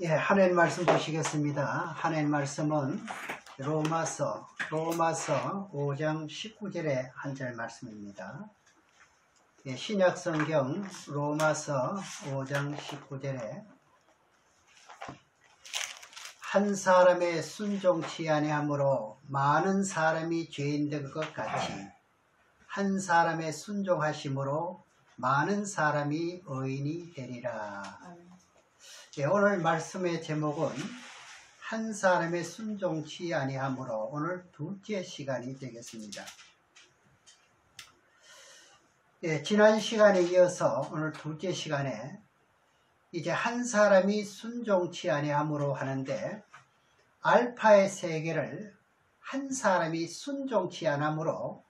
예, 하나님 말씀 보시겠습니다. 하나님 말씀은 로마서 5장 19절의 한 절 말씀입니다. 예, 신약 성경 로마서 5장 19절에 한 사람의 순종치 아니함으로 많은 사람이 죄인 된 것 같이 한 사람의 순종하심으로 많은 사람이 의인이 되리라. 예, 오늘 말씀의 제목은 한 사람의 순종치 아니함으로 오늘 둘째 시간이 되겠습니다. 예, 지난 시간에 이어서 오늘 둘째 시간에 이제 한 사람이 순종치 아니함으로 하는데 알파의 세계를 한 사람이 순종치 않음으로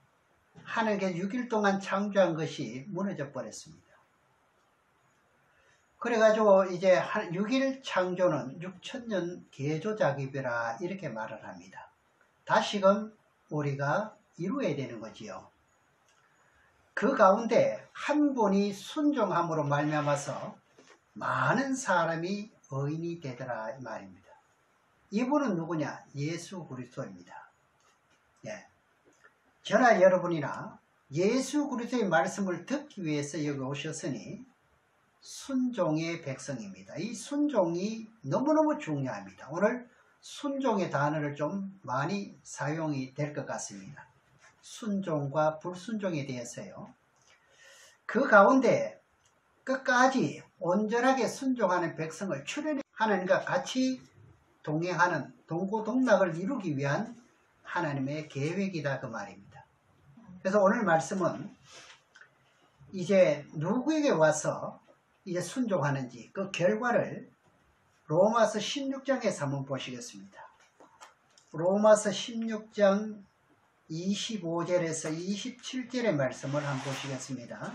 하나님께 6일 동안 창조한 것이 무너져 버렸습니다. 그래가지고 이제 6일 창조는 6천년 개조작업이라 이렇게 말을 합니다. 다시금 우리가 이루어야 되는 거지요. 그 가운데 한 분이 순종함으로 말미암아서 많은 사람이 의인이 되더라 이 말입니다. 이분은 누구냐? 예수 그리스도입니다. 예. 저나 여러분이나 예수 그리스도의 말씀을 듣기 위해서 여기 오셨으니 순종의 백성입니다. 이 순종이 너무너무 중요합니다. 오늘 순종의 단어를 좀 많이 사용이 될 것 같습니다. 순종과 불순종에 대해서요. 그 가운데 끝까지 온전하게 순종하는 백성을 출애굽 하나님과 같이 동행하는 동고동락을 이루기 위한 하나님의 계획이다 그 말입니다. 그래서 오늘 말씀은 이제 누구에게 와서 이제 순종하는지 그 결과를 로마서 16장에서 한번 보시겠습니다. 로마서 16장 25절에서 27절의 말씀을 한번 보시겠습니다.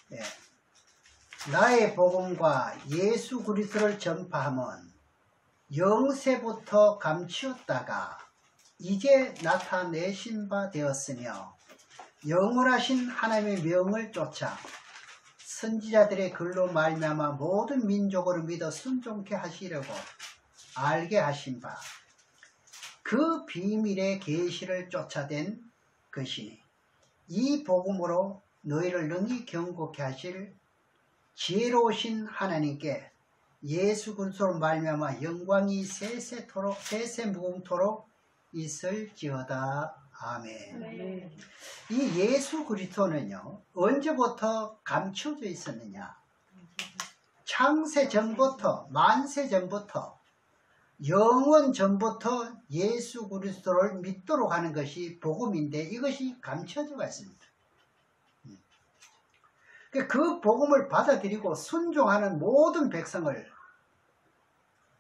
네. 나의 복음과 예수 그리스도를 전파함은 영세부터 감추었다가 이제 나타내신 바 되었으며 영원하신 하나님의 명을 쫓아 선지자들의 글로 말미암아 모든 민족을 믿어 순종케 하시려고 알게 하신 바 그 비밀의 계시를 쫓아낸 것이니 이 복음으로 너희를 능히 경고케 하실 지혜로우신 하나님께 예수 그리스도로 말미암아 영광이 세세무궁토록 있을지어다. 아멘. 네. 이 예수 그리스도는요 언제부터 감춰져 있었느냐? 창세 전부터, 만세 전부터, 영원 전부터 예수 그리스도를 믿도록 하는 것이 복음인데 이것이 감춰져 있습니다. 그 복음을 받아들이고 순종하는 모든 백성을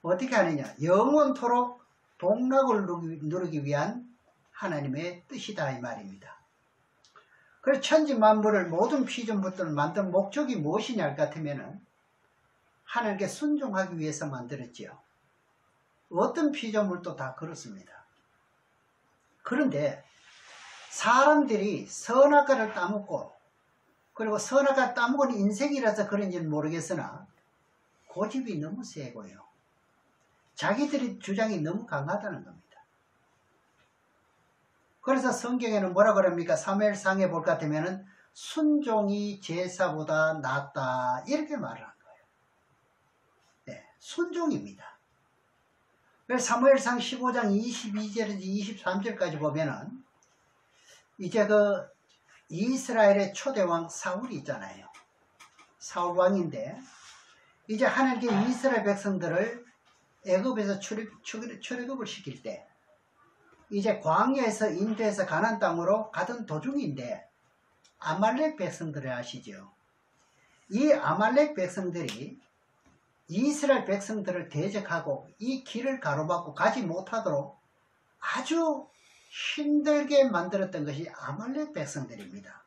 어떻게 하느냐? 영원토록 복락을 누리기 위한 하나님의 뜻이다 이 말입니다. 그래서 천지만물을 모든 피조물들을 만든 목적이 무엇이냐 할 것 같으면 하나님께 순종하기 위해서 만들었지요. 어떤 피조물도 다 그렇습니다. 그런데 사람들이 선악과를 따먹고 그리고 선악과를 따먹은 인생이라서 그런지는 모르겠으나 고집이 너무 세고요. 자기들의 주장이 너무 강하다는 겁니다. 그래서 성경에는 뭐라 그럽니까? 사무엘상에 볼 것 같으면 순종이 제사보다 낫다 이렇게 말을 한 거예요. 네, 순종입니다. 그래서 사무엘상 15장 22절에서 23절까지 보면은 이제 그 이스라엘의 초대왕 사울이 있잖아요. 사울 왕인데 이제 하나님께 이스라엘 백성들을 애굽에서 출애굽을 시킬 때 이제 광야에서 인도해서 가나안 땅으로 가던 도중인데 아말렉 백성들을 아시죠? 이 아말렉 백성들이 이스라엘 백성들을 대적하고 이 길을 가로막고 가지 못하도록 아주 힘들게 만들었던 것이 아말렉 백성들입니다.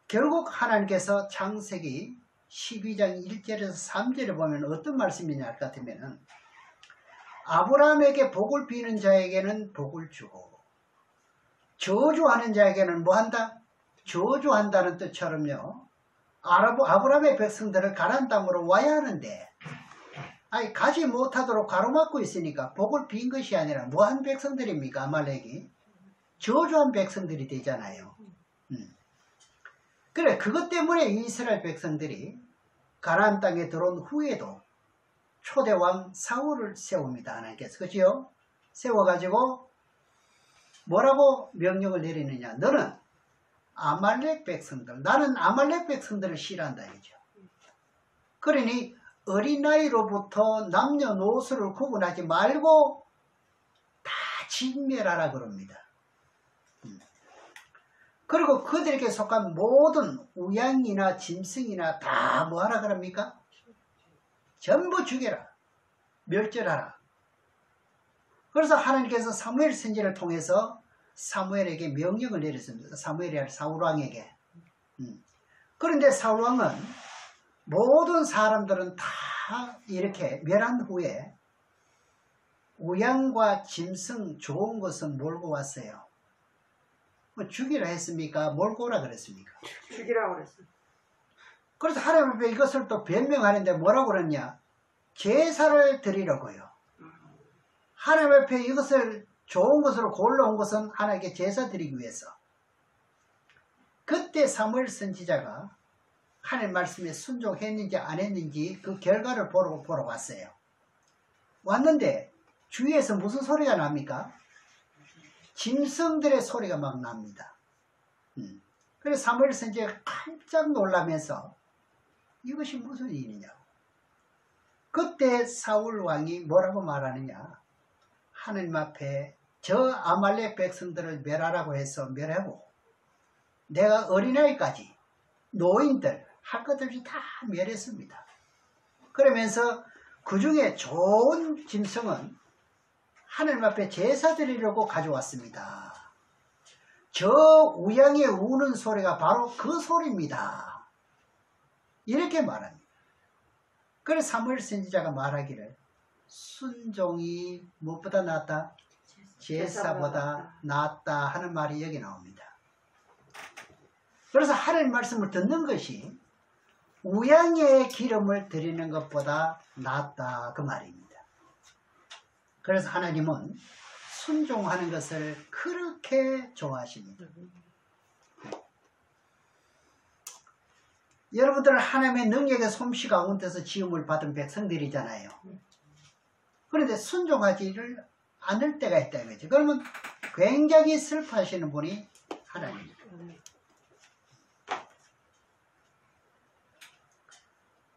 결국 하나님께서 창세기 12장 1절에서 3절에 보면 어떤 말씀이냐 할 것 같으면 아브라함에게 복을 비는 자에게는 복을 주고 저주하는 자에게는 뭐한다? 저주한다는 뜻처럼요. 아브라함의 백성들을 가나안 땅으로 와야 하는데 아니 가지 못하도록 가로막고 있으니까 복을 빈 것이 아니라 뭐한 백성들입니까? 아말렉이 저주한 백성들이 되잖아요. 그래 그것 때문에 이스라엘 백성들이 가나안 땅에 들어온 후에도 초대왕 사울을 세웁니다. 하나님께서 그죠? 세워가지고 뭐라고 명령을 내리느냐? 너는 아말렉 백성들, 나는 아말렉 백성들을 싫어한다 이죠. 그러니 어린아이로부터 남녀노소를 구분하지 말고 다 진멸하라 그럽니다. 그리고 그들에게 속한 모든 우양이나 짐승이나 다 뭐하라 그럽니까? 전부 죽여라. 멸절하라. 그래서 하나님께서 사무엘 선지를 통해서 사무엘에게 명령을 내렸습니다. 사무엘이 사울왕에게. 그런데 사울왕은 모든 사람들은 다 이렇게 멸한 후에 우양과 짐승 좋은 것은 몰고 왔어요. 뭐 죽이라 했습니까? 몰고 오라 그랬습니까? 죽이라고 그랬어요. 그래서 하나님 앞에 이것을 또 변명하는데 뭐라고 그랬냐? 제사를 드리려고요. 하나님 앞에 이것을 좋은 것으로 골라온 것은 하나님께 제사 드리기 위해서. 그때 사무엘 선지자가 하나님 말씀에 순종했는지 안 했는지 그 결과를 보러 왔어요. 왔는데 주위에서 무슨 소리가 납니까? 짐승들의 소리가 막 납니다. 그래서 사무엘 선지자가 깜짝 놀라면서 이것이 무슨 일이냐고. 그때 사울 왕이 뭐라고 말하느냐. 하나님 앞에 저 아말렉 백성들을 멸하라고 해서 멸하고 내가 어린아이까지 노인들 할 것 없이 다 멸했습니다. 그러면서 그 중에 좋은 짐승은 하나님 앞에 제사 드리려고 가져왔습니다. 저 우양의 우는 소리가 바로 그 소리입니다. 이렇게 말합니다. 그래서 사무엘 선지자가 말하기를 순종이 무엇보다 낫다? 제사보다 낫다 하는 말이 여기 나옵니다. 그래서 하나님 말씀을 듣는 것이 우양의 기름을 드리는 것보다 낫다 그 말입니다. 그래서 하나님은 순종하는 것을 그렇게 좋아하십니다. 여러분들은 하나님의 능력의 솜씨 가운데서 지음을 받은 백성들이잖아요. 그런데 순종하지를 않을 때가 있다 이거죠. 그러면 굉장히 슬퍼하시는 분이 하나님입니다.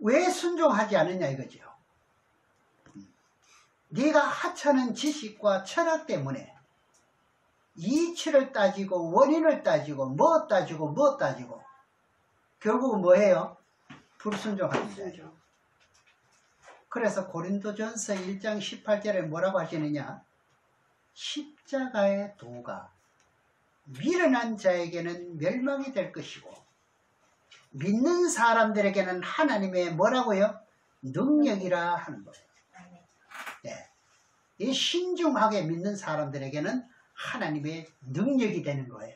왜 순종하지 않느냐 이거죠. 네가 하찮은 지식과 철학 때문에 이치를 따지고 원인을 따지고 뭐 따지고 결국은 뭐예요? 불순종합니다. 그래서 고린도전서 1장 18절에 뭐라고 하시느냐? 십자가의 도가 미련한 자에게는 멸망이 될 것이고 믿는 사람들에게는 하나님의 뭐라고요? 능력이라 하는 거예요. 네. 이 신중하게 믿는 사람들에게는 하나님의 능력이 되는 거예요.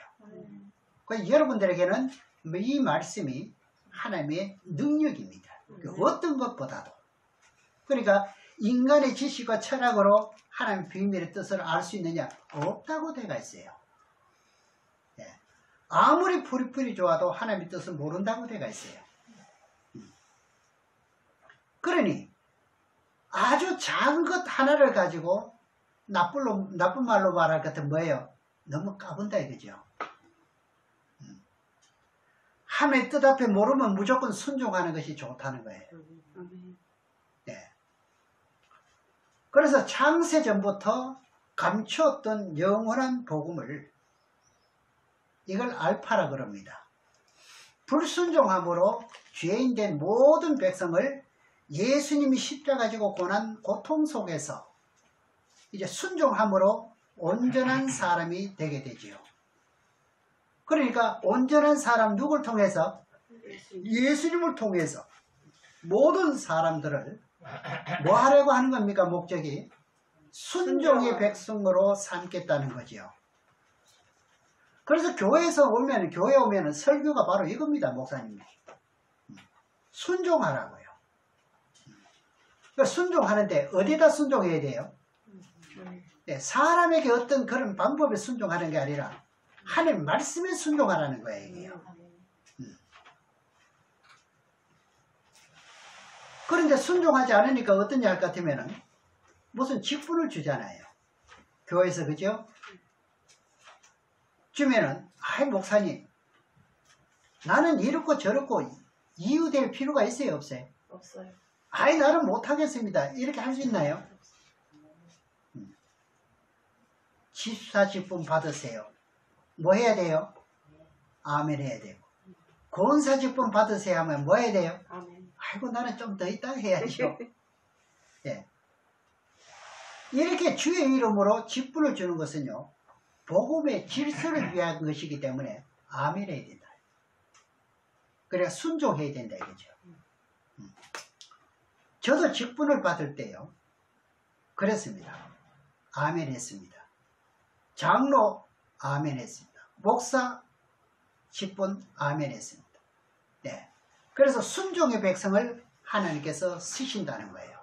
그래서 여러분들에게는 이 말씀이 하나님의 능력입니다. 어떤 것보다도. 그러니까 인간의 지식과 철학으로 하나님의 비밀의 뜻을 알 수 있느냐? 없다고 되어 있어요. 네. 아무리 풀이 좋아도 하나님의 뜻을 모른다고 되어 있어요. 그러니 아주 작은 것 하나를 가지고 나쁜 말로 말할 것은 뭐예요? 너무 까분다 이거죠. 하나님의 뜻 앞에 모르면 무조건 순종하는 것이 좋다는 거예요. 네. 그래서 창세전부터 감추었던 영원한 복음을 이걸 알파라 그럽니다. 불순종함으로 죄인된 모든 백성을 예수님이 십자가 지고 고난 고통 속에서 이제 순종함으로 온전한 사람이 되게 되지요. 그러니까 온전한 사람 누굴 통해서? 예수님을 통해서 모든 사람들을 뭐 하려고 하는 겁니까? 목적이 순종의 백성으로 삼겠다는 거지요. 그래서 교회에 오면 설교가 바로 이겁니다. 목사님. 순종하라고요. 순종하는데 어디다 순종해야 돼요? 네, 사람에게 어떤 그런 방법에 순종하는 게 아니라 하나님 말씀에 순종하라는 거예요. 이게요. 그런데 순종하지 않으니까 어떠냐 할 것 같으면은 무슨 직분을 주잖아요. 교회에서. 그죠? 주면은 아이 목사님 나는 이렇고 저렇고 이유될 필요가 있어요 없어요? 없어요. 아이 나는 못하겠습니다. 이렇게 할 수 있나요? 집사직분 받으세요. 뭐 해야 돼요? 아멘 해야 되고. 권사직분 받으세요 하면 뭐 해야 돼요? 아멘. 아이고 나는 좀 더 있다 해야죠. 예. 이렇게 주의 이름으로 직분을 주는 것은요 복음의 질서를 위한 것이기 때문에 아멘 해야 된다. 그래야 순종해야 된다 이거죠. 저도 직분을 받을 때요 그랬습니다. 아멘 했습니다. 장로 아멘 했습니다. 목사 직분 아멘 했습니다. 네. 그래서 순종의 백성을 하나님께서 쓰신다는 거예요.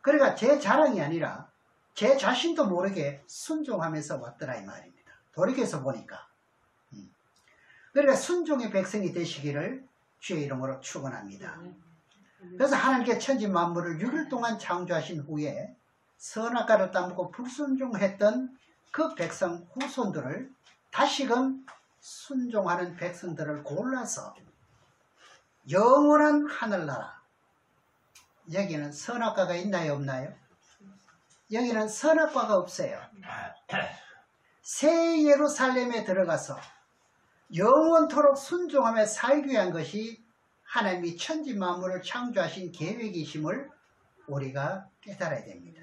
그러니까 제 자랑이 아니라 제 자신도 모르게 순종하면서 왔더라 이 말입니다. 돌이켜서 보니까. 그러니까 순종의 백성이 되시기를 주의 이름으로 축원합니다. 그래서 하나님께 천지 만물을 6일 동안 창조하신 후에 선악과를 따먹고 불순종했던 그 백성 후손들을 다시금 순종하는 백성들을 골라서 영원한 하늘나라, 여기는 선악과가 있나요 없나요? 여기는 선악과가 없어요. 새 예루살렘에 들어가서 영원토록 순종하며 살기 위한 것이 하나님이 천지 만물을 창조하신 계획이심을 우리가 깨달아야 됩니다.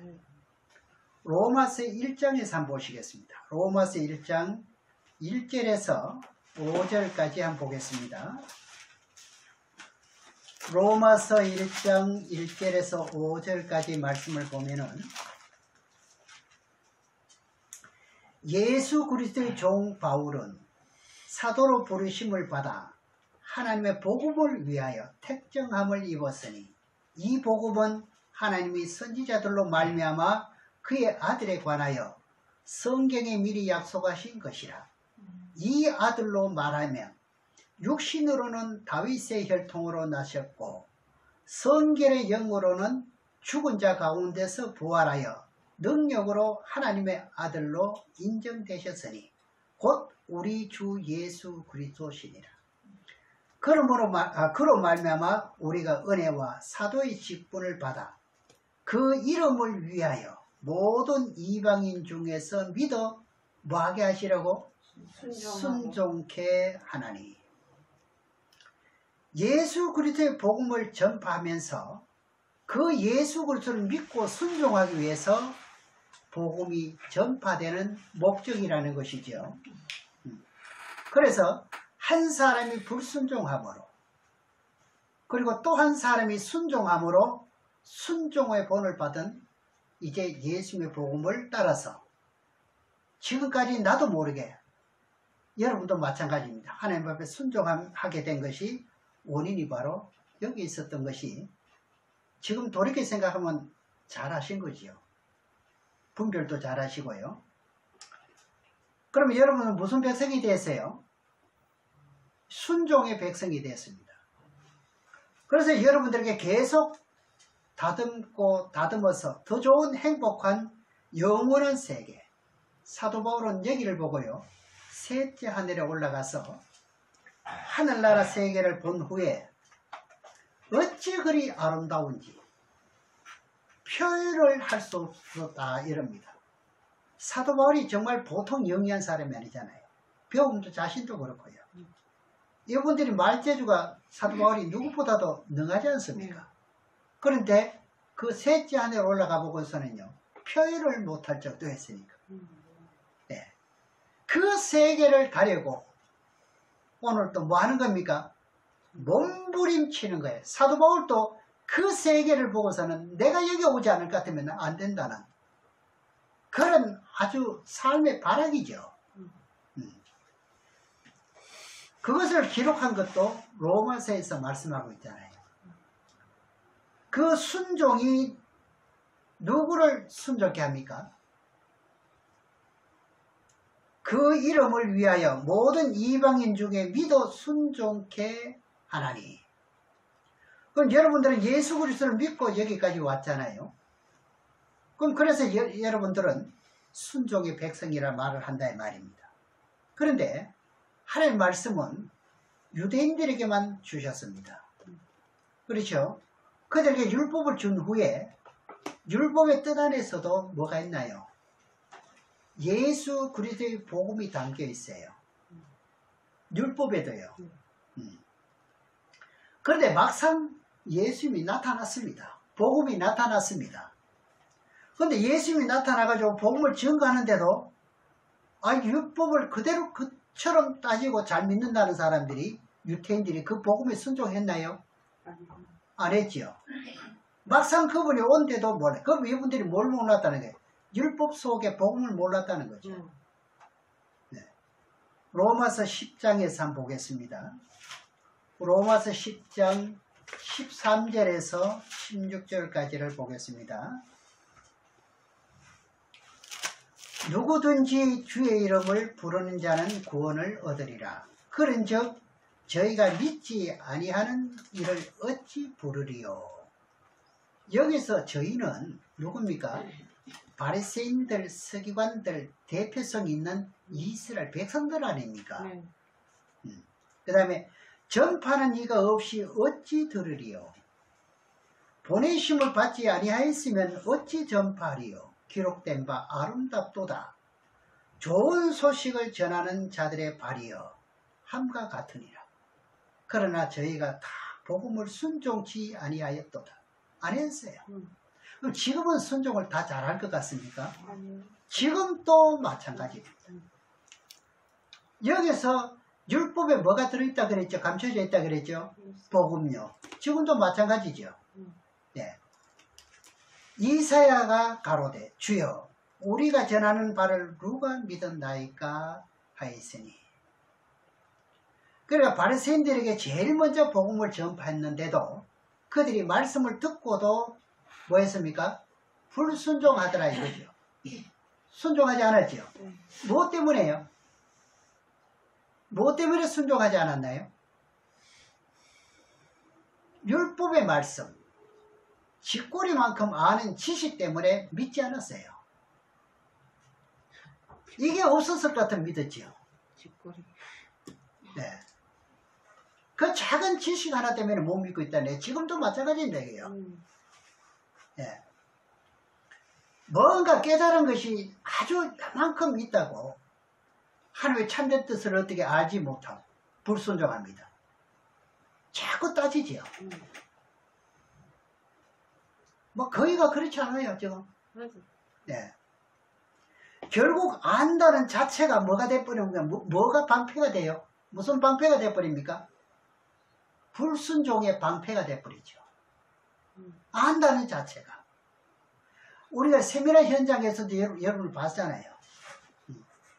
로마서 1장에서 한번 보시겠습니다. 로마서 1장 1절에서 5절까지 한번 보겠습니다. 로마서 1장 1절에서 5절까지 말씀을 보면은 예수 그리스도의 종 바울은 사도로 부르심을 받아 하나님의 복음을 위하여 택정함을 입었으니 이 복음은 하나님이 선지자들로 말미암아 그의 아들에 관하여 성경에 미리 약속하신 것이라. 이 아들로 말하면 육신으로는 다윗의 혈통으로 나셨고 성결의 영으로는 죽은 자 가운데서 부활하여 능력으로 하나님의 아들로 인정되셨으니 곧 우리 주 예수 그리스도시니라. 그로 말미암아 우리가 은혜와 사도의 직분을 받아 그 이름을 위하여 모든 이방인 중에서 믿어 뭐하게 하시라고? 순종케 하나니. 예수 그리스도의 복음을 전파하면서 그 예수 그리스도를 믿고 순종하기 위해서 복음이 전파되는 목적이라는 것이죠. 그래서 한 사람이 불순종함으로 그리고 또 한 사람이 순종함으로 순종의 본을 받은 이제 예수님의 복음을 따라서 지금까지 나도 모르게 여러분도 마찬가지입니다. 하나님 앞에 순종하게 된 것이 원인이 바로 여기 있었던 것이 지금 돌이켜 생각하면 잘하신 거지요. 분별도 잘하시고요. 그러면 여러분은 무슨 백성이 됐어요? 순종의 백성이 됐습니다. 그래서 여러분들에게 계속 다듬어서 더 좋은 행복한 영원한 세계. 사도 바울은 여기를 보고요. 셋째 하늘에 올라가서 하늘나라 세계를 본 후에 어찌 그리 아름다운지 표현을 할 수 없었다 이럽니다. 사도 바울이 정말 보통 영리한 사람이 아니잖아요. 배움도 자신도 그렇고요. 이분들이 말재주가 사도 바울이 누구보다도 능하지 않습니까? 그런데 그 셋째 하늘에 올라가 보고서는요. 표현을 못할 적도 했으니까. 네. 그 세계를 가려고 오늘 또 뭐 하는 겁니까? 몸부림치는 거예요. 사도 바울도 그 세계를 보고서는 내가 여기 오지 않을 것 같으면 안 된다는 그런 아주 삶의 발악이죠. 그것을 기록한 것도 로마서에서 말씀하고 있잖아요. 그 순종이 누구를 순종케 합니까? 그 이름을 위하여 모든 이방인 중에 믿어 순종케 하나니. 그럼 여러분들은 예수 그리스도를 믿고 여기까지 왔잖아요. 그럼 그래서 여러분들은 순종의 백성이라 말을 한다 이 말입니다. 그런데 하나님의 말씀은 유대인들에게만 주셨습니다. 그렇죠? 그들에게 율법을 준 후에 율법의 뜻 안에서도 뭐가 있나요? 예수 그리스도의 복음이 담겨 있어요. 율법에도요. 그런데 막상 예수님이 나타났습니다. 복음이 나타났습니다. 그런데 예수님이 나타나가지고 복음을 증거하는데도 율법을 그대로 그처럼 따지고 잘 믿는다는 사람들이, 유태인들이 그 복음에 순종했나요? 안 했지요. 막상 그분이 온데도 몰라. 그럼 이분들이 뭘 몰랐다는 거예요? 율법 속에 복음을 몰랐다는 거죠. 네. 로마서 10장에서 한번 보겠습니다. 로마서 10장 13절에서 16절까지를 보겠습니다. 누구든지 주의 이름을 부르는 자는 구원을 얻으리라. 그런즉 저희가 믿지 아니하는 이를 어찌 부르리요. 여기서 저희는 누굽니까? 바리새인들, 서기관들, 대표성 있는 이스라엘 백성들 아닙니까? 그 다음에 전파는 이가 없이 어찌 들으리요. 보내심을 받지 아니하였으면 어찌 전파하리요. 기록된 바 아름답도다. 좋은 소식을 전하는 자들의 발이여 함과 같으니라. 그러나 저희가 다 복음을 순종치 아니하였도다. 안 했어요. 그럼 지금은 순종을 다 잘할 것 같습니까? 지금도 마찬가지입니다. 여기서 율법에 뭐가 들어있다 그랬죠? 감춰져 있다 그랬죠? 복음요. 지금도 마찬가지죠. 네. 이사야가 가로되 주여 우리가 전하는 바를 누가 믿었나이까 하였으니. 그러니까 바리새인들에게 제일 먼저 복음을 전파했는데도 그들이 말씀을 듣고도 뭐 했습니까? 불순종하더라 이거죠. 순종하지 않았죠. 무엇 때문에요? 무엇 때문에 순종하지 않았나요? 율법의 말씀, 쥐꼬리만큼 아는 지식 때문에 믿지 않았어요. 이게 없었을 것 같으면 믿었지요. 네. 그 작은 지식 하나 때문에 못 믿고 있다네. 지금도 마찬가지인데 이게요. 네. 뭔가 깨달은 것이 아주 이만큼 있다고 하나님의 참된 뜻을 어떻게 알지 못하고 불순종합니다. 자꾸 따지지요. 뭐 거의가 그렇지 않아요 지금. 네. 결국 안다는 자체가 뭐가 돼버리면 뭐가 방패가 돼요? 무슨 방패가 돼버립니까? 불순종의 방패가 돼버리죠. 안다는 자체가. 우리가 세미나 현장에서도 여러분을 봤잖아요.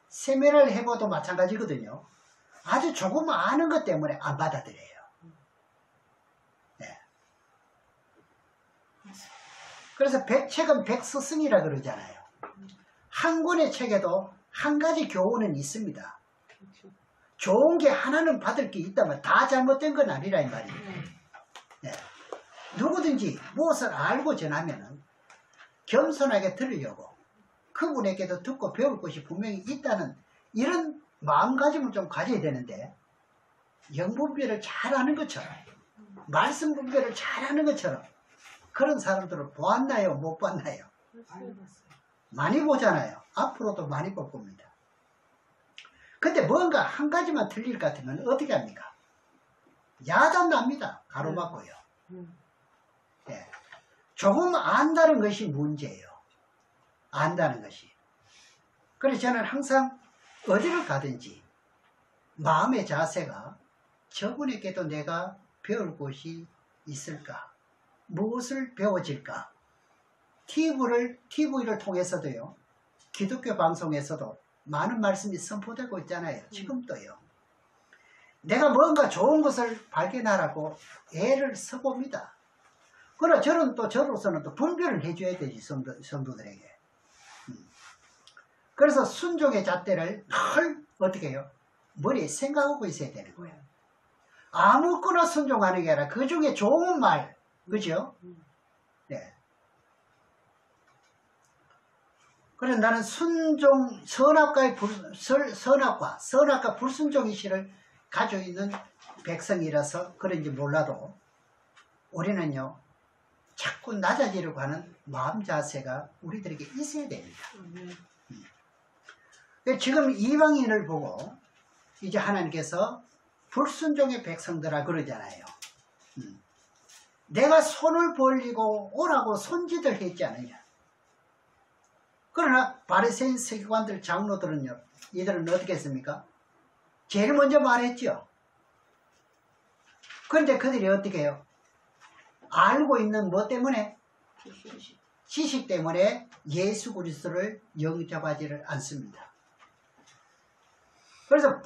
세미나를 해봐도 마찬가지거든요. 아주 조금 아는 것 때문에 안 받아들여요. 네. 그래서 백책은 백스승이라 그러잖아요. 한 권의 책에도 한 가지 교훈은 있습니다. 좋은 게 하나는 받을 게 있다면 다 잘못된 건 아니라 이 말이에요. 네. 누구든지 무엇을 알고 전하면은 겸손하게 들으려고 그분에게도 듣고 배울 것이 분명히 있다는 이런 마음가짐을 좀 가져야 되는데, 영분별을 잘하는 것처럼 말씀 분별을 잘하는 것처럼 그런 사람들을 보았나요? 못 봤나요? 많이 보잖아요. 앞으로도 많이 볼 겁니다. 근데 뭔가 한 가지만 틀릴 것 같으면 어떻게 합니까? 야단 납니다. 가로막고요. 네. 조금 안다는 것이 문제예요. 안다는 것이. 그래서 저는 항상 어디를 가든지 마음의 자세가 저분에게도 내가 배울 곳이 있을까? 무엇을 배워질까? TV를 통해서도요, 기독교 방송에서도 많은 말씀이 선포되고 있잖아요. 지금도요. 내가 뭔가 좋은 것을 발견하라고 애를 써봅니다. 그러나 저는 또 저로서는 또 분별을 해줘야 되지, 성도들에게. 그래서 순종의 잣대를 늘 어떻게 해요? 머리에 생각하고 있어야 되는 거예요. 아무거나 순종하는 게 아니라 그 중에 좋은 말, 그죠? 네. 그래서 나는 순종, 선악과 불순종의 실을 가지고 있는 백성이라서 그런지 몰라도 우리는요, 자꾸 낮아지려고 하는 마음 자세가 우리들에게 있어야 됩니다. 지금 이방인을 보고 이제 하나님께서 불순종의 백성들아 그러잖아요. 내가 손을 벌리고 오라고 손짓을 했지 않느냐. 그러나 바리새인 서기관들 장로들은요, 이들은 어떻게 했습니까? 제일 먼저 말했죠. 그런데 그들이 어떻게 해요? 알고 있는 뭐 때문에? 지식 때문에 예수 그리스도를 영접하지를 않습니다. 그래서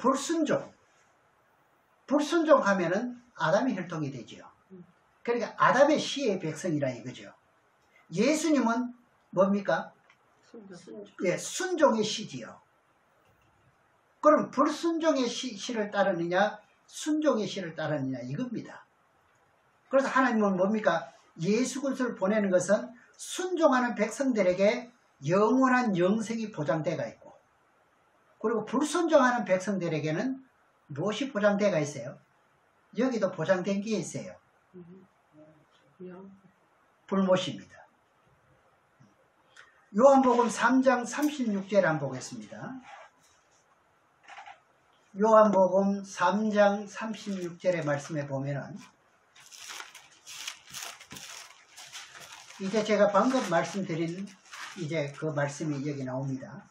불순종하면은 아담의 혈통이 되지요. 그러니까 아담의 씨의 백성이라 이거죠. 예수님은 뭡니까? 예, 순종의 씨지요. 그럼 불순종의 씨를 따르느냐, 순종의 씨를 따르느냐 이겁니다. 그래서 하나님은 뭡니까? 예수 그리스도를 보내는 것은 순종하는 백성들에게 영원한 영생이 보장되어 있고, 그리고 불순종하는 백성들에게는 무엇이 보장되어 있어요? 여기도 보장된 게 있어요. 불못입니다. 요한복음 3장 36절에 한번 보겠습니다. 요한복음 3장 36절의 말씀에 보면은 이제 제가 방금 말씀드린 이제 그 말씀이 여기 나옵니다.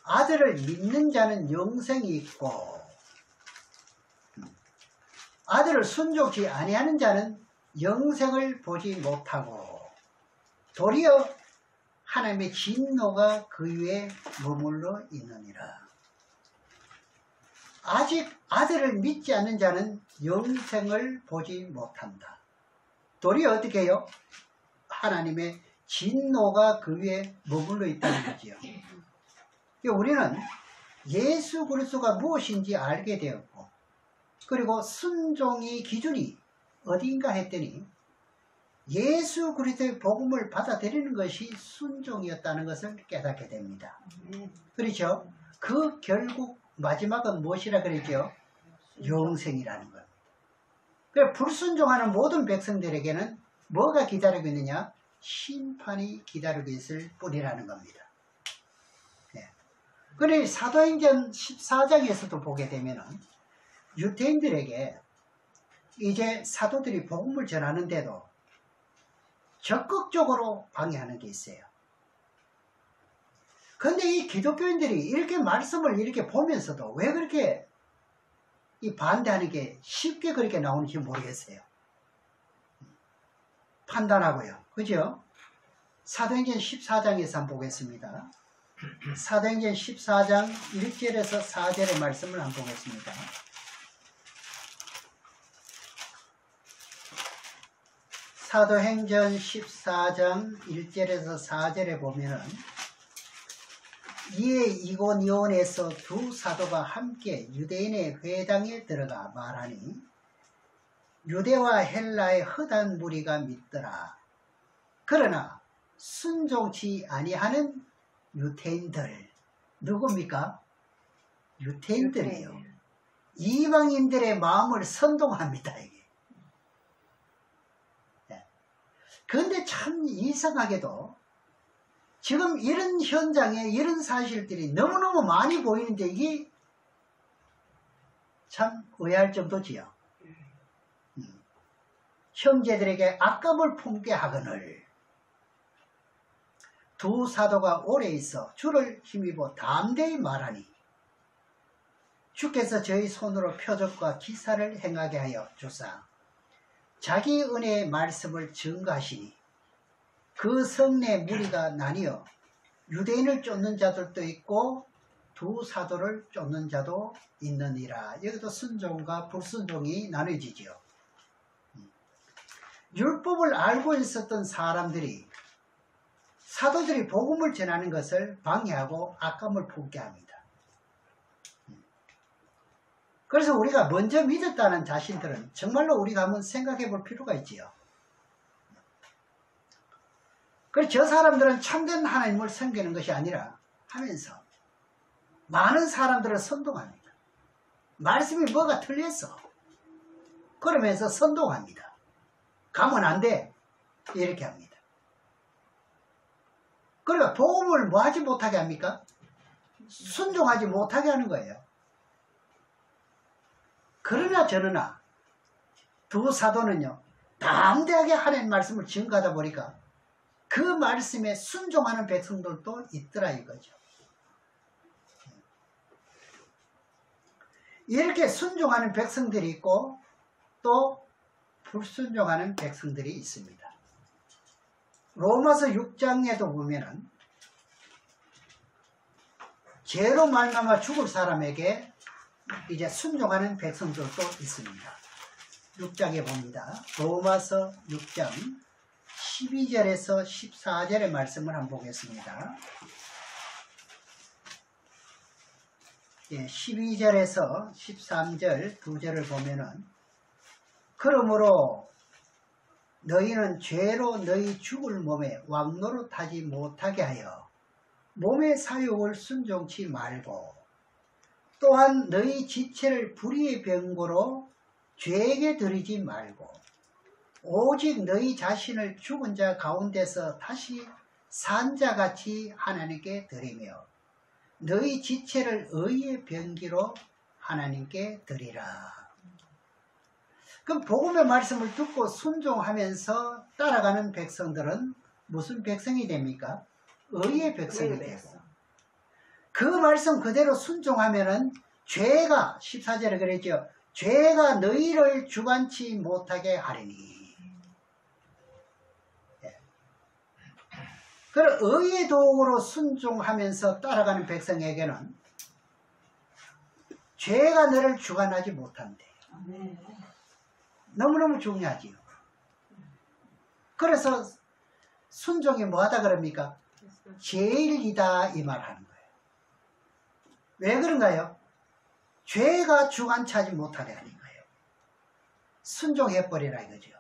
아들을 믿는 자는 영생이 있고 아들을 순종치 아니하는 자는 영생을 보지 못하고 도리어 하나님의 진노가 그 위에 머물러 있느니라. 아직 아들을 믿지 않는 자는 영생을 보지 못한다. 도리어 어떻게 해요? 하나님의 진노가 그 위에 머물러 있다는 거지요. 우리는 예수 그리스도가 무엇인지 알게 되었고, 그리고 순종의 기준이 어디인가 했더니 예수 그리스도의 복음을 받아들이는 것이 순종이었다는 것을 깨닫게 됩니다. 그렇죠? 그 결국 마지막은 무엇이라 그랬죠? 영생이라는 겁니다. 그래서 불순종하는 모든 백성들에게는 뭐가 기다리고 있느냐? 심판이 기다리고 있을 뿐이라는 겁니다. 네. 그래 사도행전 14장에서도 보게 되면은 유대인들에게 이제 사도들이 복음을 전하는데도 적극적으로 방해하는 게 있어요. 근데 이 기독교인들이 이렇게 말씀을 이렇게 보면서도 왜 그렇게 이 반대하는 게 쉽게 그렇게 나오는지 모르겠어요. 판단하고요. 그죠? 사도행전 14장에서 한번 보겠습니다. 사도행전 14장 1절에서 4절의 말씀을 한번 보겠습니다. 사도행전 14장 1절에서 4절에 보면은 이에 이고니온에서 두 사도가 함께 유대인의 회당에 들어가 말하니 유대와 헬라의 헛한 무리가 믿더라. 그러나 순종치 아니하는 유대인들, 누굽니까? 유대인들이요. 이방인들의 마음을 선동합니다. 이게. 그런데 참 이상하게도 지금 이런 현장에 이런 사실들이 너무너무 많이 보이는데 이게 참 의아할 정도지요. 형제들에게 악감을 품게 하거늘 두 사도가 오래 있어 주를 힘입어 담대히 말하니 주께서 저희 손으로 표적과 기사를 행하게 하여 주사 자기 은혜의 말씀을 증거하시니 그 성내 무리가 나뉘어 유대인을 쫓는 자들도 있고 두 사도를 쫓는 자도 있느니라. 여기도 순종과 불순종이 나눠지지요. 율법을 알고 있었던 사람들이 사도들이 복음을 전하는 것을 방해하고 악감을 품게 합니다. 그래서 우리가 먼저 믿었다는 자신들은 정말로 우리가 한번 생각해 볼 필요가 있지요. 그래서 저 사람들은 참된 하나님을 섬기는 것이 아니라 하면서 많은 사람들을 선동합니다. 말씀이 뭐가 틀렸어. 그러면서 선동합니다. 가면 안 돼. 이렇게 합니다. 그러니까 복음을 뭐 하지 못하게 합니까? 순종하지 못하게 하는 거예요. 그러나 저러나 두 사도는요, 담대하게 하나님 말씀을 증거하다 보니까 그 말씀에 순종하는 백성들도 있더라 이거죠. 이렇게 순종하는 백성들이 있고 또 불순종하는 백성들이 있습니다. 로마서 6장에도 보면은 죄로 말미암아 죽을 사람에게 이제 순종하는 백성들도 있습니다. 6장에 봅니다. 로마서 6장 12절에서 14절의 말씀을 한번 보겠습니다. 12절에서 13절 두 절을 보면은 그러므로 너희는 죄로 너희 죽을 몸에 왕노릇하지 못하게 하여 몸의 사욕을 순종치 말고 또한 너희 지체를 불의의 병고로 죄에게 드리지 말고 오직 너희 자신을 죽은 자 가운데서 다시 산 자같이 하나님께 드리며 너희 지체를 의의 병기로 하나님께 드리라. 그럼 복음의 말씀을 듣고 순종하면서 따라가는 백성들은 무슨 백성이 됩니까? 의의 백성이 되고 그 말씀 그대로 순종하면은 죄가 14절에 그랬죠. 죄가 너희를 주관치 못하게 하리니. 그럼 의의 도움으로 순종하면서 따라가는 백성에게는 죄가 너를 주관하지 못한대. 너무너무 중요하지요. 그래서 순종이 뭐하다 그럽니까? 제일이다 이 말 하는 거예요. 왜 그런가요? 죄가 주관차지 못하게 하는 거예요. 순종해버리라 이거죠.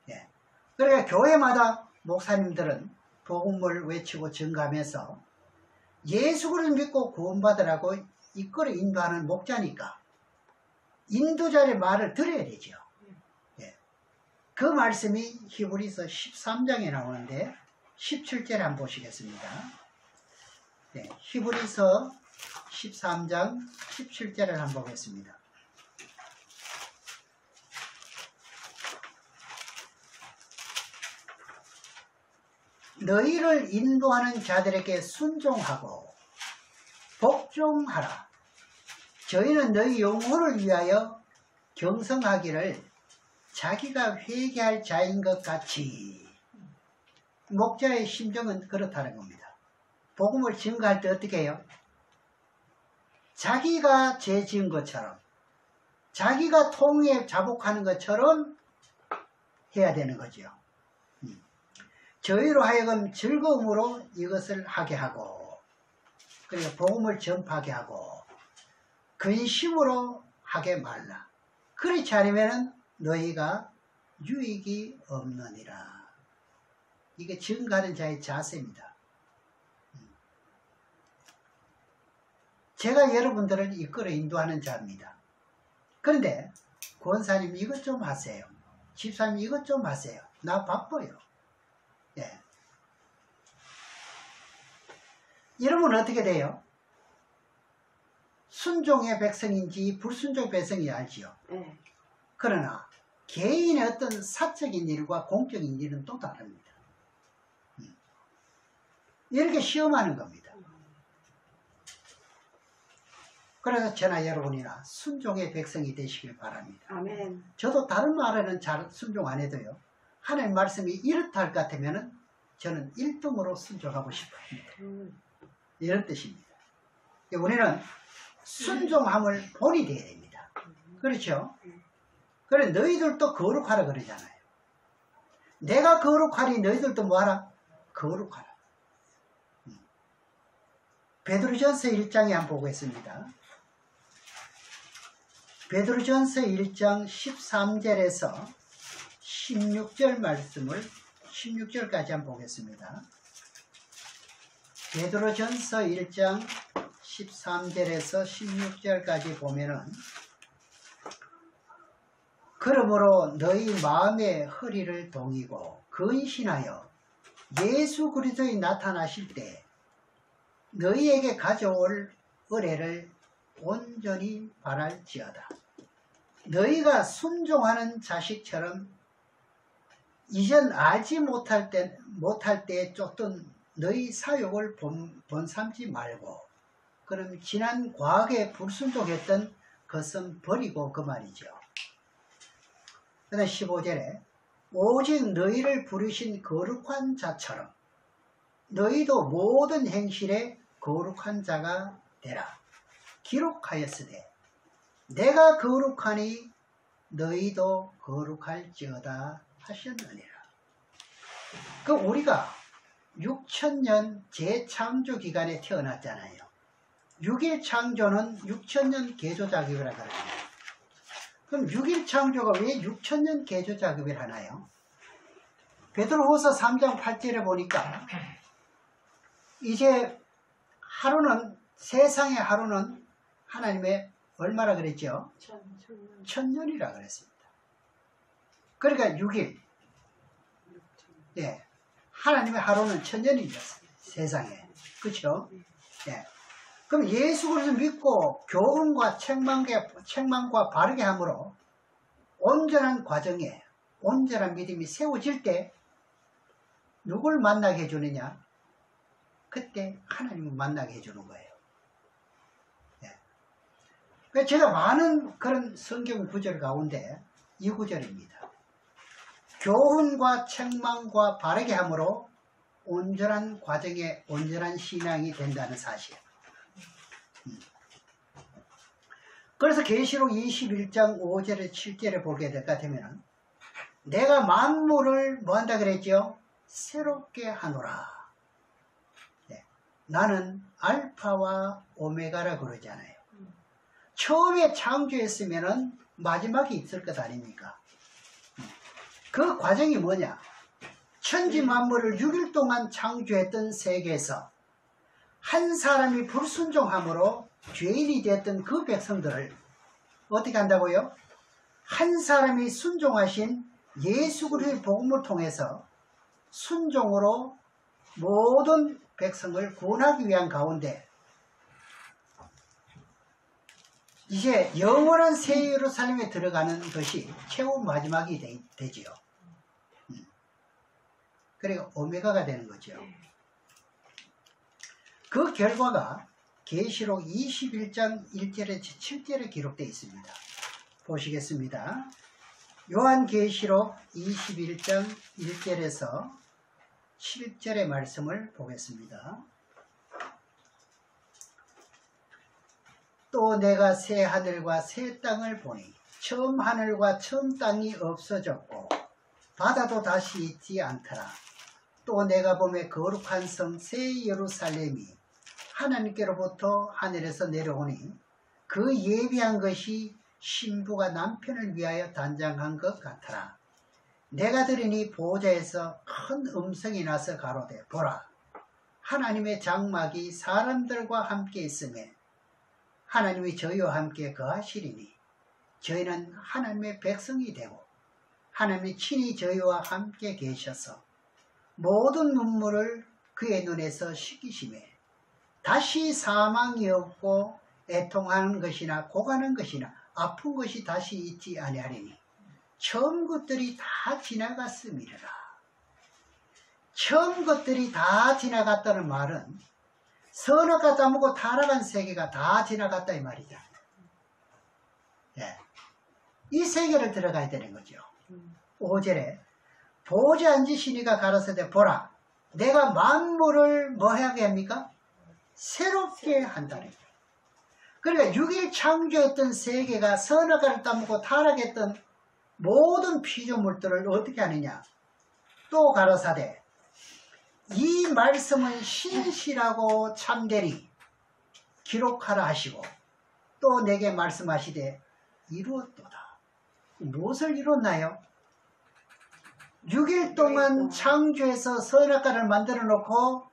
예. 그러니까 교회마다 목사님들은 복음을 외치고 증가하면서 예수를 믿고 구원받으라고 이끌어 인도하는 목자니까 인도자의 말을 들어야 되죠. 예. 그 말씀이 히브리서 13장에 나오는데 17절에 한번 보시겠습니다. 네, 히브리서 13장 17절을 한번 보겠습니다. 너희를 인도하는 자들에게 순종하고 복종하라. 저희는 너희 영혼을 위하여 경성하기를 자기가 회개할 자인 것 같이. 목자의 심정은 그렇다는 겁니다. 복음을 증거할 때 어떻게 해요? 자기가 죄 지은 것처럼 자기가 통에 자복하는 것처럼 해야 되는 거죠. 저희로 하여금 즐거움으로 이것을 하게 하고 그리고 복음을 전파하게 하고 근심으로 하게 말라. 그렇지 않으면 너희가 유익이 없느니라. 이게 증거하는 자의 자세입니다. 제가 여러분들을 이끌어 인도하는 자입니다. 그런데 권사님 이것 좀 하세요. 집사님 이것 좀 하세요. 나 바빠요. 네. 이러면 어떻게 돼요? 순종의 백성인지 불순종 백성이 알지요. 그러나 개인의 어떤 사적인 일과 공적인 일은 또 다릅니다. 이렇게 시험하는 겁니다. 그래서 저나 여러분이나 순종의 백성이 되시길 바랍니다. 아멘. 저도 다른 말에는 잘 순종 안 해도요. 하나님 말씀이 이렇다 할 것 같으면 저는 1등으로 순종하고 싶습니다. 이런 뜻입니다. 우리는 순종함을 본이 되어야 됩니다. 그렇죠? 그래 너희들도 거룩하라 그러잖아요. 내가 거룩하니 너희들도 뭐하라? 거룩하라. 베드로전서 1장에 한번 보겠습니다. 베드로전서 1장 13절에서 16절 말씀을 16절까지 한번 보겠습니다. 베드로전서 1장 13절에서 16절까지 보면은 그러므로 너희 마음의 허리를 동이고 근신하여 예수 그리스도에 나타나실 때 너희에게 가져올 은혜를 온전히 바랄지어다. 너희가 순종하는 자식처럼 이전 알지 못할 때 쫓던 너희 사욕을 본삼지 말고 그럼 지난 과거에 불순종했던 것은 버리고 그 말이죠. 그 다음 15절에 오직 너희를 부르신 거룩한 자처럼 너희도 모든 행실에 거룩한 자가 되라. 기록하였으되 내가 거룩하니 너희도 거룩할지어다 하셨느니라. 우리가 6000년 재창조 기간에 태어났잖아요. 6일 창조는 6000년 개조 작업을 하잖아요. 그럼 6일 창조가 왜 6000년 개조 작업을 하나요? 베드로후서 3장 8절에 보니까 이제 하루는 세상의 하루는 하나님의 얼마라 그랬죠? 천년이라 그랬습니다. 그러니까 6일. 예. 하나님의 하루는 천년이었어요. 세상에. 그렇죠? 예. 그럼 예수 그리스도 믿고 교훈과 책망과 바르게 함으로 온전한 과정에 온전한 믿음이 세워질 때 누굴 만나게 해주느냐? 그때 하나님을 만나게 해주는 거예요. 예. 제가 많은 그런 성경 구절 가운데 이 구절입니다. 교훈과 책망과 바르게 함으로 온전한 과정에 온전한 신앙이 된다는 사실. 그래서 계시록 21장 5절에 7절에 보게 될 것 같으면 내가 만물을 뭐한다 그랬죠? 새롭게 하노라. 네. 나는 알파와 오메가라 그러잖아요. 처음에 창조했으면 마지막이 있을 것 아닙니까? 그 과정이 뭐냐? 천지 만물을 6일 동안 창조했던 세계에서 한 사람이 불순종함으로 죄인이 됐던 그 백성들을 어떻게 한다고요? 한 사람이 순종하신 예수 그리스도의 복음을 통해서 순종으로 모든 백성을 구원하기 위한 가운데 이제 영원한 새 예루살렘에 들어가는 것이 최후 마지막이 되지요. 그러니까 오메가가 되는 거죠. 그 결과가 계시록 21장 1절에서 7절에 기록되어 있습니다. 보시겠습니다. 요한계시록 21장 1절에서 7절의 말씀을 보겠습니다. 또 내가 새 하늘과 새 땅을 보니 처음 하늘과 처음 땅이 없어졌고 바다도 다시 있지 않더라. 또 내가 보매 거룩한 성 새 예루살렘이 하나님께로부터 하늘에서 내려오니 그 예비한 것이 신부가 남편을 위하여 단장한 것 같더라. 내가 들으니 보좌에서 큰 음성이 나서 가로되 보라 하나님의 장막이 사람들과 함께 있음에 하나님이 저희와 함께 거하시리니 저희는 하나님의 백성이 되고 하나님이 친히 저희와 함께 계셔서 모든 눈물을 그의 눈에서 씻기시매 다시 사망이 없고 애통하는 것이나 고가는 것이나 아픈 것이 다시 있지 아니하리니 처음 것들이 다 지나갔음이라. 처음 것들이 다 지나갔다는 말은 선악과 따먹고 타락한 세계가 다 지나갔다 이 말이죠. 예. 이 세계를 들어가야 되는 거죠. 5절에 보좌 앉으시니가 가라사대 보라 내가 만물을 뭐 하게 합니까? 새롭게 한다는 거예요. 그러니까 6일 창조했던 세계가 선악과를 따먹고 타락했던 모든 피조물들을 어떻게 하느냐. 또 가라사대 이 말씀은 신실하고 참되리 기록하라 하시고 또 내게 말씀하시되 이루었도다. 무엇을 이뤘나요? 6일 동안 창조해서 선악과를 만들어 놓고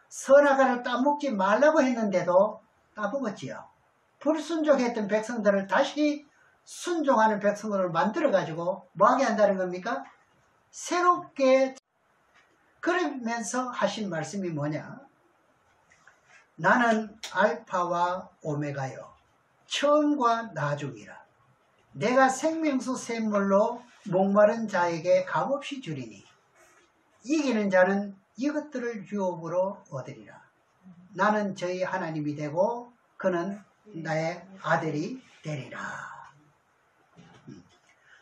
선악과를 따먹지 말라고 했는데도 따먹었지요. 불순종했던 백성들을 다시 순종하는 백성으로 만들어 가지고 뭐하게 한다는 겁니까? 새롭게. 그러면서 하신 말씀이 뭐냐? 나는 알파와 오메가요 처음과 나중이라. 내가 생명수 샘물로 목마른 자에게 값없이 주리니 이기는 자는 이것들을 유업으로 얻으리라. 나는 저희 하나님이 되고 그는 나의 아들이 되리라.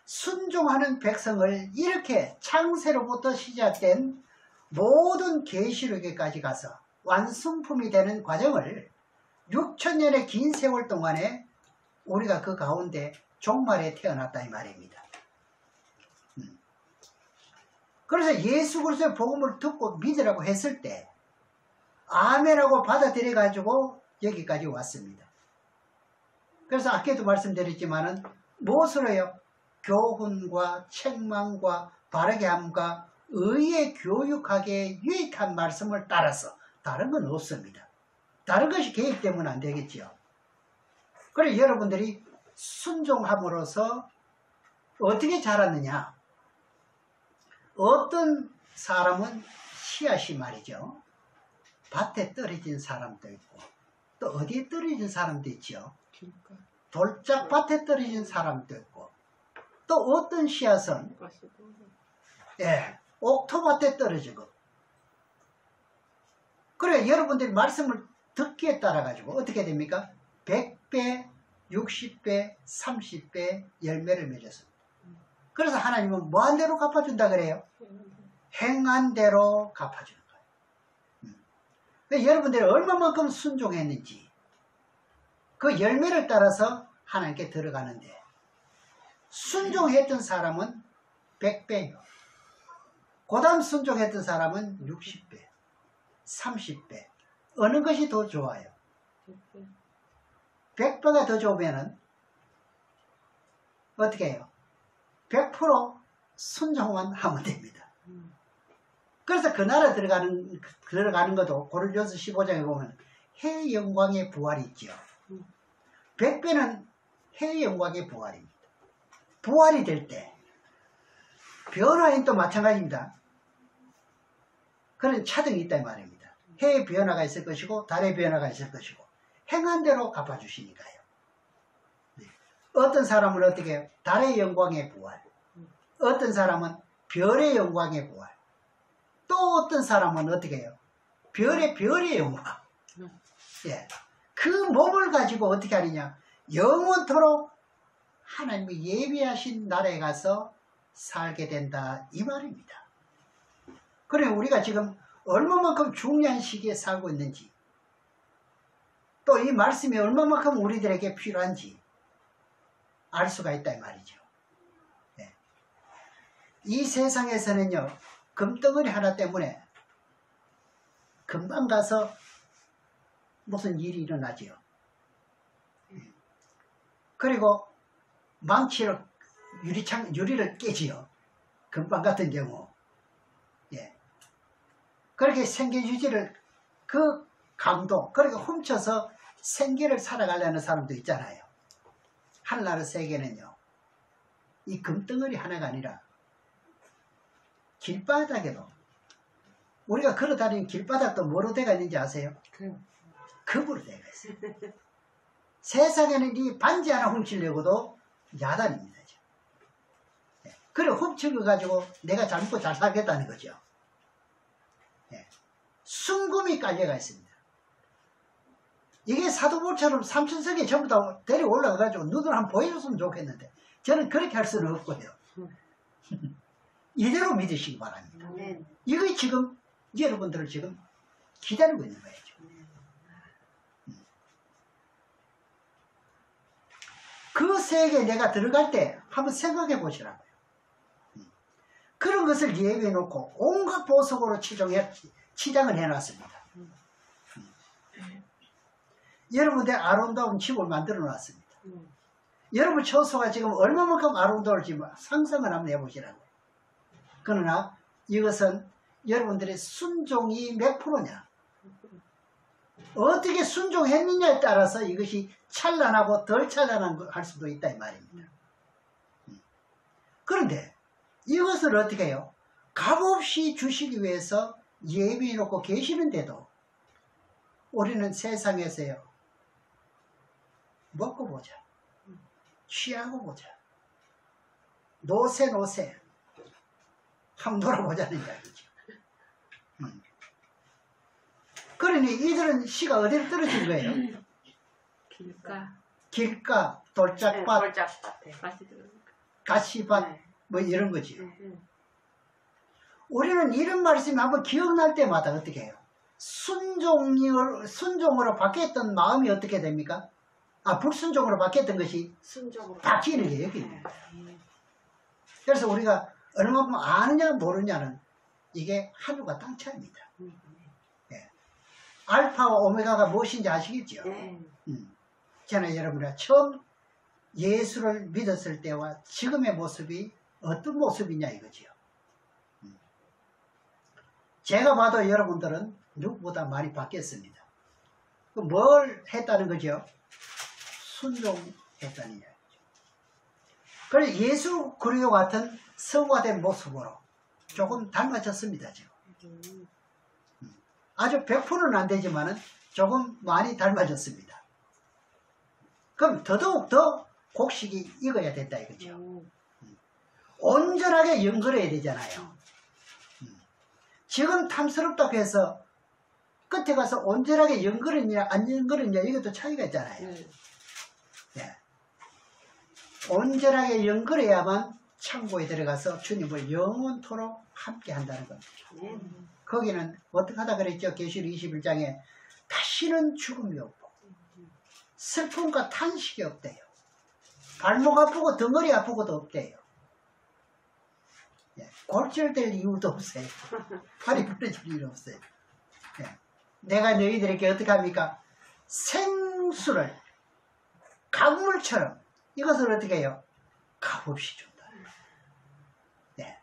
순종하는 백성을 이렇게 창세로부터 시작된 모든 계시록에까지 가서 완성품이 되는 과정을 6천년의 긴 세월 동안에 우리가 그 가운데 종말에 태어났다 이 말입니다. 그래서 예수 그리스도의 복음을 듣고 믿으라고 했을 때 아멘하고 받아들여 가지고 여기까지 왔습니다. 그래서 아까도 말씀드렸지만은 무엇으로요? 교훈과 책망과 바르게 함과 의에 교육하게 유익한 말씀을 따라서. 다른 건 없습니다. 다른 것이 개입되면 안 되겠죠. 그래서 여러분들이 순종함으로써 어떻게 자랐느냐? 어떤 사람은 씨앗이 말이죠. 밭에 떨어진 사람도 있고 또 어디에 떨어진 사람도 있죠. 돌짝밭에 떨어진 사람도 있고 또 어떤 씨앗은 옥토밭에 떨어지고. 그래 여러분들이 말씀을 듣기에 따라 가지고 어떻게 됩니까? 100배, 60배, 30배 열매를 맺었습니다. 그래서 하나님은 뭐한 대로 갚아준다 그래요? 행한 대로 갚아주는 거예요. 여러분들이 얼마만큼 순종했는지 그 열매를 따라서 하나님께 들어가는데 순종했던 사람은 100배요. 그 다음 순종했던 사람은 60배, 30배. 어느 것이 더 좋아요? 100배가 더 좋으면 어떻게 해요? 100% 순종만 하면 됩니다. 그래서 그 나라 들어가는 것도 고린도서 15장에 보면 해의 영광의 부활이 있죠. 100배는 해의 영광의 부활입니다. 부활이 될 때 변화는 또 마찬가지입니다. 그런 차등이 있다 이 말입니다. 해의 변화가 있을 것이고 달의 변화가 있을 것이고 행한 대로 갚아주시니까요. 네. 어떤 사람은 어떻게 해요? 달의 영광의 부활, 어떤 사람은 별의 영광의 부활, 또 어떤 사람은 어떻게 해요? 별의 영광. 예. 그 몸을 가지고 어떻게 하느냐? 영원토록 하나님이 예비하신 나라에 가서 살게 된다 이 말입니다. 그래 우리가 지금 얼마만큼 중요한 시기에 살고 있는지 또 이 말씀이 얼마만큼 우리들에게 필요한지 알 수가 있다 이 말이죠. 네. 이 세상에서는요 금덩어리 하나 때문에 금방 가서 무슨 일이 일어나지요. 그리고 망치로 유리를 깨지요. 금방 같은 경우. 예. 그렇게 생계유지를 그 강도, 그렇게 훔쳐서 생계를 살아가려는 사람도 있잖아요. 하늘나라 세계는요. 이 금덩어리 하나가 아니라 길바닥에도 우리가 걸어다니는 길바닥도 뭐로 되어 있는지 아세요? 금으로 되어 있어요. 세상에는 이 반지 하나 훔치려고도 야단입니다. 예. 그래 훔친 거 가지고 내가 잘 먹고 잘 살겠다는 거죠. 예. 순금이 깔려가 있습니다. 이게 사도볼처럼 삼천석에 전부 다 데리고 올라가가지고 눈을 한번 보여줬으면 좋겠는데 저는 그렇게 할 수는 없고요. 이대로 믿으시기 바랍니다. 이거 지금 여러분들을 지금 기다리고 있는 거예요. 그 세계에 내가 들어갈 때 한번 생각해 보시라고요. 그런 것을 예비해 놓고 온갖 보석으로 치장을 해놨습니다. 여러분들 아름다운 집을 만들어 놨습니다. 여러분 처소가 지금 얼마만큼 아름다울지 상상을 한번 해보시라고요. 그러나 이것은 여러분들의 순종이 몇 프로냐, 어떻게 순종했느냐에 따라서 이것이 찬란하고 덜 찬란한 할 수도 있다 이 말입니다. 그런데 이것을 어떻게 해요? 값없이 주시기 위해서 예비해 놓고 계시는데도 우리는 세상에서요, 먹고 보자, 취하고 보자, 노세 한번 놀아보자는 이야기죠. 그러니 이들은 씨가 어디로 떨어진 거예요? 길가, 돌짝밭, 가시밭, 뭐 이런 거지. 우리는 이런 말씀이 한번 기억날 때마다 어떻게 해요? 순종으로 바뀌었던 마음이 어떻게 됩니까? 불순종으로 바뀌었던 것이 바뀌는 게 여기 있는 거예요. 그래서 우리가 얼마만큼 아느냐 모르냐는 이게 하늘과 땅 차이입니다. 예. 알파와 오메가가 무엇인지 아시겠죠? 저는 여러분이 처음 예수를 믿었을 때와 지금의 모습이 어떤 모습이냐 이거지요. 제가 봐도 여러분들은 누구보다 많이 바뀌었습니다. 뭘 했다는 거죠? 순종했다는 이야기죠. 그래서 예수 그리스도 같은 성화된 모습으로 조금 닮아졌습니다. 지금. 아주 100%는 안 되지만은 조금 많이 닮아졌습니다. 그럼 더더욱 더 곡식이 익어야 된다 이거죠. 온전하게 연결해야 되잖아요. 지금 탐스럽다고 해서 끝에 가서 온전하게 연결했냐 안 연결했냐 이것도 차이가 있잖아요. 네. 온전하게 연결해야만 창고에 들어가서 주님을 영원토록 함께 한다는 겁니다. 거기는 어떻게 하다 그랬죠? 계시록 21장에 다시는 죽음이 없고 슬픔과 탄식이 없대요. 발목 아프고 덩어리 아프고도 없대요. 예, 골절될 이유도 없어요. 팔이 부러질 이유 없어요. 예, 내가 너희들에게 어떻게 합니까? 생수를 강물처럼 이것을 어떻게 해요? 값없이 준다. 예.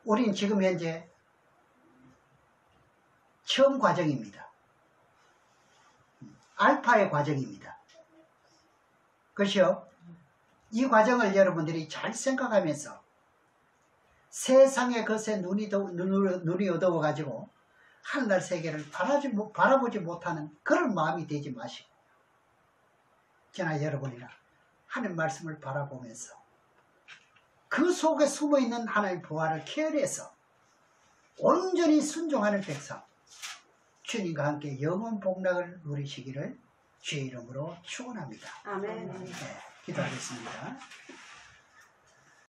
우린 지금 현재 처음 과정입니다. 알파의 과정입니다. 그렇죠? 이 과정을 여러분들이 잘 생각하면서 세상의 것에 눈이 어두워가지고 하늘날 세계를 바라보지 못하는 그런 마음이 되지 마시고 저나 여러분이나 하나님 말씀을 바라보면서 그 속에 숨어있는 하나님의 보화를 케어해서 온전히 순종하는 백성 주님과 함께 영원 복락을 누리시기를 주의 이름으로 축원합니다. 아멘. 네, 기도하겠습니다.